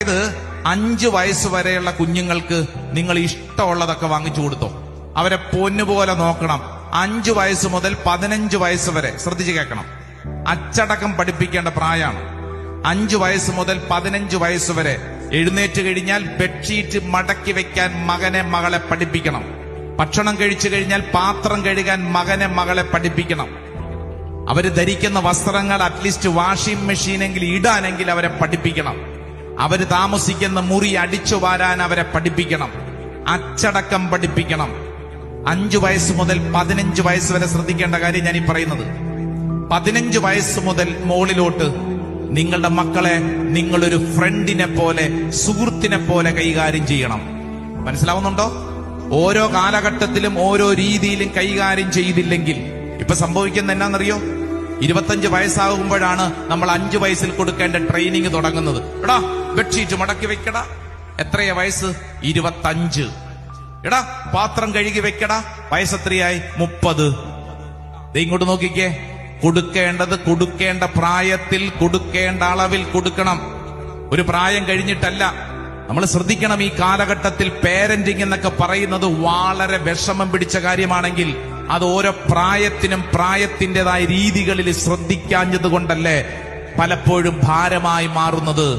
ഇത് 5 വയസ്സ് വരെയുള്ള കുഞ്ഞുങ്ങൾക്ക് നിങ്ങൾ ഇഷ്ടമുള്ളതൊക്കെ വാങ്ങിച്ചു കൊടുത്തോ. അവരെ പൊന്നുപോലെ നോക്കണം. 5 വയസ്സ് മുതൽ 15 വയസ്സ് വരെ ശ്രദ്ധിച്ചു കേൾക്കണം. അച്ചടക്കം പഠിപ്പിക്കേണ്ട പ്രായമാണ്. 5 വയസ്സ് മുതൽ 15 വയസ്സ് വരെ എഴുന്നേറ്റ് കഴിഞ്ഞാൽ ബെഡ്ഷീറ്റ് മടക്കി വെക്കാൻ മകനെ മകളെ പഠിപ്പിക്കണം. ഭക്ഷണം കഴിച്ചു കഴിഞ്ഞാൽ പാത്രം കഴുകാൻ മകനെ മകളെ പഠിപ്പിക്കണം. അവര് ധരിക്കുന്ന വസ്ത്രങ്ങൾ അറ്റ്ലീസ്റ്റ് വാഷിംഗ് മെഷീനെങ്കിൽ ഇടാനെങ്കിൽ അവരെ പഠിപ്പിക്കണം. അവര് താമസിക്കുന്ന മുറി അടിച്ചു വാരാൻ അവരെ പഠിപ്പിക്കണം. അച്ചടക്കം പഠിപ്പിക്കണം. 5 വയസ്സ് മുതൽ 15 വയസ്സ് വരെ ശ്രദ്ധിക്കേണ്ട കാര്യം ഞാൻ ഈ പറയുന്നത്. 15 വയസ്സ് മുതൽ മുകളിലോട്ട് നിങ്ങളുടെ മക്കളെ നിങ്ങളൊരു ഫ്രണ്ടിനെ പോലെ, സുഹൃത്തിനെ പോലെ കൈകാര്യം ചെയ്യണം. മനസ്സിലാവുന്നുണ്ടോ? ഓരോ കാലഘട്ടത്തിലും ഓരോ രീതിയിലും കൈകാര്യം ചെയ്തില്ലെങ്കിൽ ഇപ്പൊ സംഭവിക്കുന്ന എന്നാന്നറിയോ? 25 വയസ്സാകുമ്പോഴാണ് നമ്മൾ 5 വയസ്സിൽ കൊടുക്കേണ്ട ട്രെയിനിങ് തുടങ്ങുന്നത്. എടാ ബെഡ്ഷീറ്റ് മടക്കി വെക്കടാ. എത്രയാ വയസ്സ്? 25. എടാ പാത്രം കഴുകി വെക്കടാ. വയസ്സെത്രയായി? 30. ഇങ്ങോട്ട് നോക്കിക്കേ. കൊടുക്കേണ്ടത് കൊടുക്കേണ്ട പ്രായത്തിൽ, കൊടുക്കേണ്ട അളവിൽ കൊടുക്കണം. ഒരു പ്രായം കഴിഞ്ഞിട്ടല്ല. നമ്മൾ ശ്രദ്ധിക്കണം. ഈ കാലഘട്ടത്തിൽ പേരന്റിങ് എന്നൊക്കെ പറയുന്നത് വളരെ വിഷമം പിടിച്ച കാര്യമാണെങ്കിൽ അത് ഓരോ പ്രായത്തിനും പ്രായത്തിൻ്റെതായ രീതികളിൽ ശ്രദ്ധിക്കാഞ്ഞത് കൊണ്ടല്ലേ പലപ്പോഴും ഭാരമായി മാറുന്നത്.